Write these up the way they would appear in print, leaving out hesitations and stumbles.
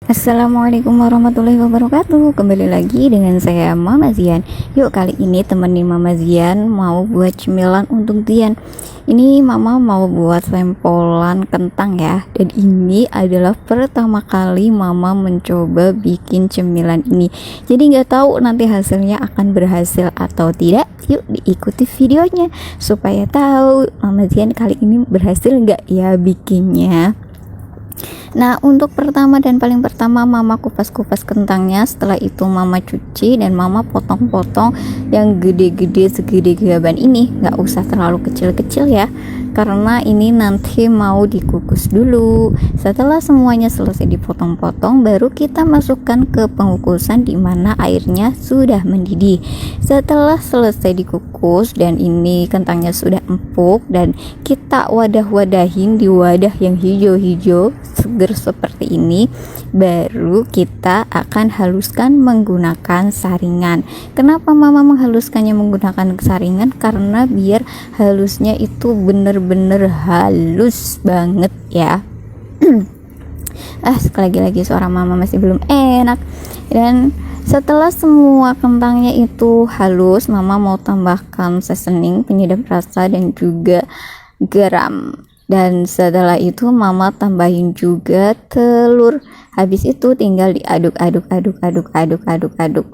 Assalamualaikum warahmatullahi wabarakatuh. Kembali lagi dengan saya Mama Zian. Yuk kali ini temenin Mama Zian mau buat cemilan untuk Zian. Ini Mama mau buat sempolan kentang ya. Dan ini adalah pertama kali Mama mencoba bikin cemilan ini. Jadi nggak tahu nanti hasilnya akan berhasil atau tidak. Yuk diikuti videonya supaya tahu Mama Zian kali ini berhasil nggak ya bikinnya. Nah, untuk pertama dan paling pertama Mama kupas-kupas kentangnya. Setelah itu Mama cuci dan Mama potong-potong yang gede-gede segede gaban ini. Nggak usah terlalu kecil-kecil ya, karena ini nanti mau dikukus dulu. Setelah semuanya selesai dipotong-potong, baru kita masukkan ke pengukusan di mana airnya sudah mendidih. Setelah selesai dikukus dan ini kentangnya sudah empuk, dan kita wadah-wadahin di wadah yang hijau-hijau seger seperti ini, baru kita akan haluskan menggunakan saringan. Kenapa Mama menghaluskannya menggunakan saringan? Karena biar halusnya itu bener-bener halus banget ya. Sekali lagi suara Mama masih belum enak. Dan setelah semua kentangnya itu halus, Mama mau tambahkan seasoning, penyedap rasa, dan juga garam. Dan setelah itu Mama tambahin juga telur. Habis itu tinggal diaduk-aduk.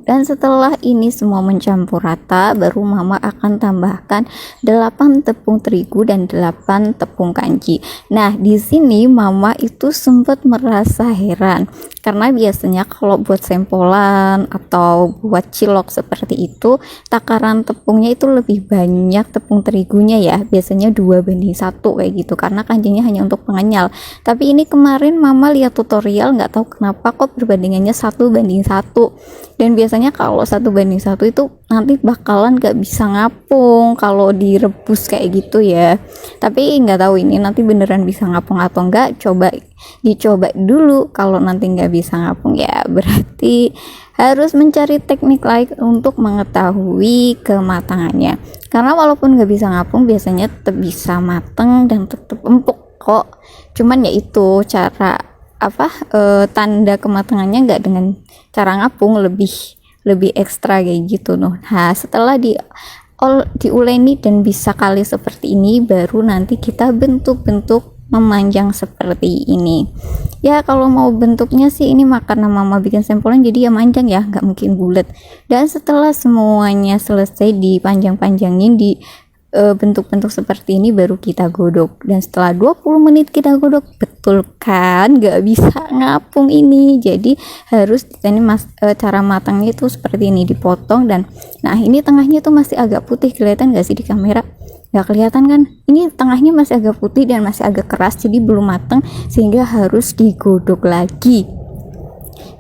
Dan setelah ini semua mencampur rata, baru Mama akan tambahkan 8 tepung terigu dan 8 tepung kanji. Nah, di sini Mama itu sempat merasa heran karena biasanya kalau buat sempolan atau buat cilok seperti itu, takaran tepungnya itu lebih banyak tepung terigunya ya. Biasanya 2:1 kayak gitu, karena kanjinya hanya untuk pengenyal. Tapi ini kemarin Mama lihat tutorial, nggak tahu kenapa kok perbandingannya 1:1. Dan biasanya kalau 1:1 itu nanti bakalan nggak bisa ngapung kalau direbus kayak gitu ya. Tapi nggak tahu ini nanti beneran bisa ngapung atau enggak. Dicoba dulu. Kalau nanti nggak bisa ngapung ya berarti harus mencari teknik lain untuk mengetahui kematangannya. Karena walaupun nggak bisa ngapung, biasanya tetap bisa mateng dan tetap empuk kok. Cuman ya itu cara tanda kematangannya nggak dengan cara ngapung, lebih ekstra kayak gitu noh. Nah, setelah diuleni dan bisa kali seperti ini, baru nanti kita bentuk-bentuk memanjang seperti ini ya. Kalau mau bentuknya sih ini karena Mama bikin sempolan jadi ya manjang ya, nggak mungkin bulat. Dan setelah semuanya selesai dipanjang-panjangin di bentuk-bentuk seperti ini, baru kita godok. Dan setelah 20 menit kita godok, betul kan nggak bisa ngapung ini. Jadi harus ini cara matangnya itu seperti ini, dipotong. Dan nah, ini tengahnya tuh masih agak putih, kelihatan nggak sih di kamera? Nggak kelihatan kan? Ini tengahnya masih agak putih dan masih agak keras, jadi belum matang, sehingga harus digodok lagi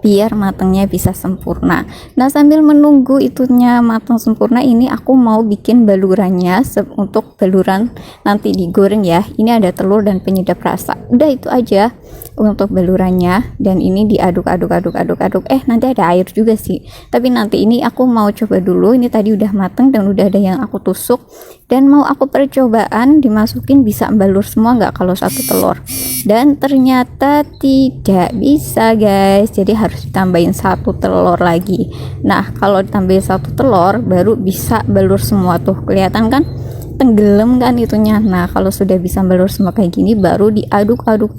biar matangnya bisa sempurna. Nah, sambil menunggu itunya matang sempurna, ini aku mau bikin balurannya. Untuk baluran nanti digoreng ya, ini ada telur dan penyedap rasa. Udah itu aja untuk balurannya. Dan ini diaduk-aduk. Nanti ada air juga sih, tapi nanti ini aku mau coba dulu. Ini tadi udah matang dan udah ada yang aku tusuk, dan mau aku percobaan dimasukin bisa balur semua nggak kalau satu telur. Dan ternyata tidak bisa guys, jadi harus ditambahin 1 telur lagi. Nah, kalau ditambahin 1 telur baru bisa balur semua. Tuh kelihatan kan tenggelam kan itunya. Nah, kalau sudah bisa balur semua kayak gini, baru diaduk-aduk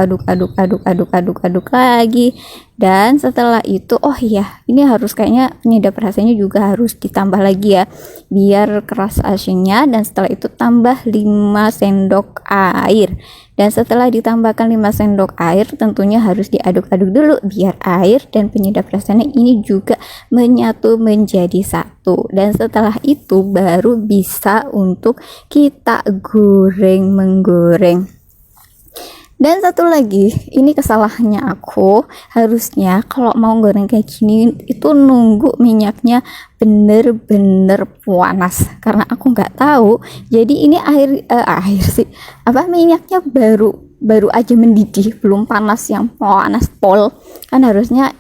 lagi. Dan setelah itu, oh iya, ini harus kayaknya penyedap rasanya juga harus ditambah lagi ya, biar keras asinnya. Dan setelah itu tambah 5 sendok air. Dan setelah ditambahkan 5 sendok air, tentunya harus diaduk-aduk dulu biar air dan penyedap rasanya ini juga menyatu menjadi satu. Dan setelah itu baru bisa untuk kita menggoreng. Dan satu lagi, ini kesalahannya aku, harusnya kalau mau goreng kayak gini itu nunggu minyaknya bener-bener panas, karena aku nggak tahu. Jadi ini minyaknya baru aja mendidih, belum panas yang panas pol. Kan harusnya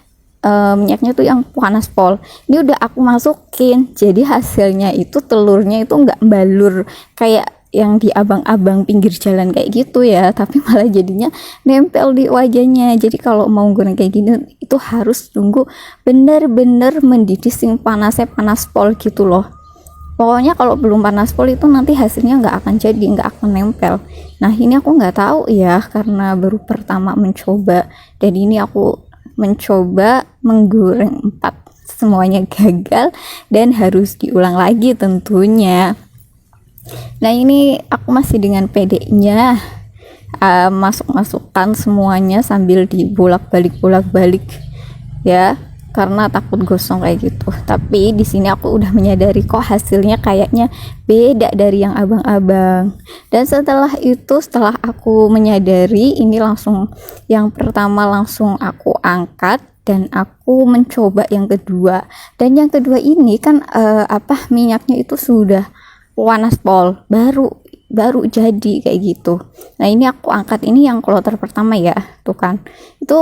minyaknya tuh yang panas pol. Ini udah aku masukin, jadi hasilnya itu telurnya itu nggak balur kayak yang di abang-abang pinggir jalan kayak gitu ya, tapi malah jadinya nempel di wajahnya. Jadi kalau mau goreng kayak gini itu harus tunggu bener-bener mendidih sing panasnya panas pol gitu loh. Pokoknya kalau belum panas pol itu nanti hasilnya nggak akan jadi, nggak akan nempel. Nah ini aku nggak tahu ya, karena baru pertama mencoba, dan ini aku mencoba menggoreng 4, semuanya gagal dan harus diulang lagi tentunya. Nah ini aku masih dengan pedenya masuk-masukkan semuanya sambil dibolak-balik ya, karena takut gosong kayak gitu. Tapi di sini aku udah menyadari kok hasilnya kayaknya beda dari yang abang-abang. Dan setelah itu, setelah aku menyadari ini, langsung yang pertama langsung aku angkat dan aku mencoba yang kedua. Dan yang kedua ini kan minyaknya itu sudah panas pol, baru jadi kayak gitu. Nah ini aku angkat, ini yang kloter pertama ya, tuh kan, itu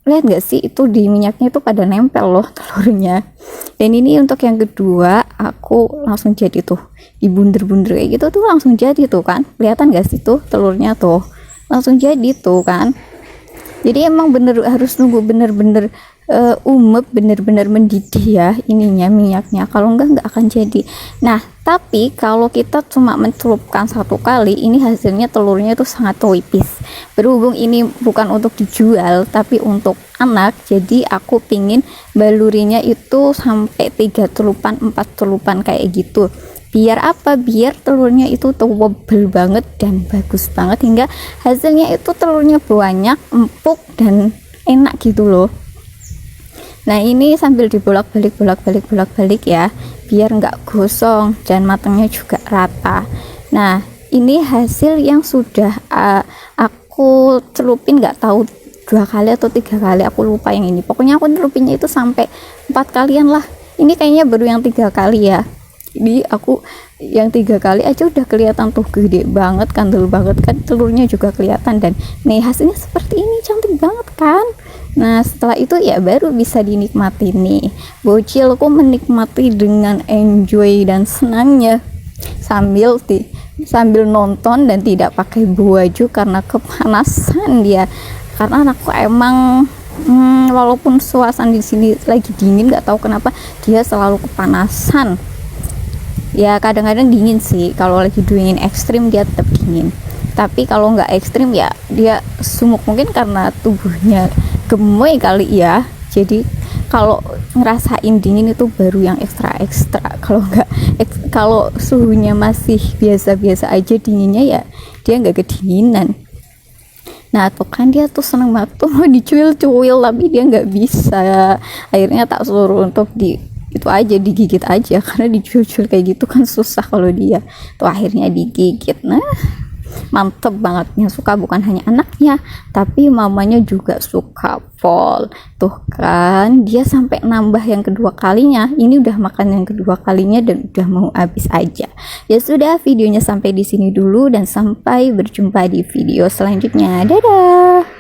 lihat gak sih, itu di minyaknya itu pada nempel loh telurnya. Dan ini untuk yang kedua aku langsung jadi tuh, dibunder-bunder kayak gitu tuh langsung jadi tuh kan, kelihatan gak sih tuh telurnya tuh langsung jadi tuh kan. Jadi emang bener harus nunggu bener-bener umep, bener-bener mendidih ya ininya minyaknya, kalau enggak akan jadi. Nah tapi kalau kita cuma mencelupkan 1 kali, ini hasilnya telurnya itu sangat tipis. Berhubung ini bukan untuk dijual tapi untuk anak, jadi aku pingin balurinya itu sampai 3 celupan 4 celupan kayak gitu. Biar apa? Biar telurnya itu tebel banget dan bagus banget, hingga hasilnya itu telurnya banyak, empuk dan enak gitu loh. Nah ini sambil dibolak-balik ya, biar nggak gosong dan matangnya juga rata. Nah ini hasil yang sudah aku celupin, nggak tahu 2 kali atau 3 kali, aku lupa yang ini. Pokoknya aku celupinnya itu sampai 4 kalian lah. Ini kayaknya baru yang 3 kali ya. Jadi aku yang 3 kali aja udah kelihatan tuh gede banget, kandel banget kan, telurnya juga kelihatan. Dan nih hasilnya seperti ini, cantik banget kan. Nah setelah itu ya baru bisa dinikmati nih. Bocilku menikmati dengan enjoy dan senangnya sambil nonton dan tidak pakai baju karena kepanasan dia. Karena anakku emang walaupun suasana di sini lagi dingin, nggak tahu kenapa dia selalu kepanasan. Ya kadang-kadang dingin sih, kalau lagi dingin ekstrim dia tetap dingin. Tapi kalau nggak ekstrim ya dia sumuk, mungkin karena tubuhnya gemoy kali ya. Jadi kalau ngerasain dingin itu baru yang ekstra. Kalau nggak, kalau suhunya masih biasa-biasa aja dinginnya, ya dia nggak kedinginan. Nah tuh kan dia tuh seneng banget tuh mau dicuil-cuil, tapi dia nggak bisa. Akhirnya tak suruh untuk itu aja, digigit aja, karena dicuil-cuil kayak gitu kan susah kalau dia tuh. Akhirnya digigit. Nah mantep banget, yang suka bukan hanya anaknya tapi mamanya juga suka pol. Tuh kan dia sampai nambah yang kedua kalinya. Ini udah makan yang kedua kalinya dan udah mau habis aja. Ya sudah, videonya sampai di sini dulu dan sampai berjumpa di video selanjutnya. Dadah.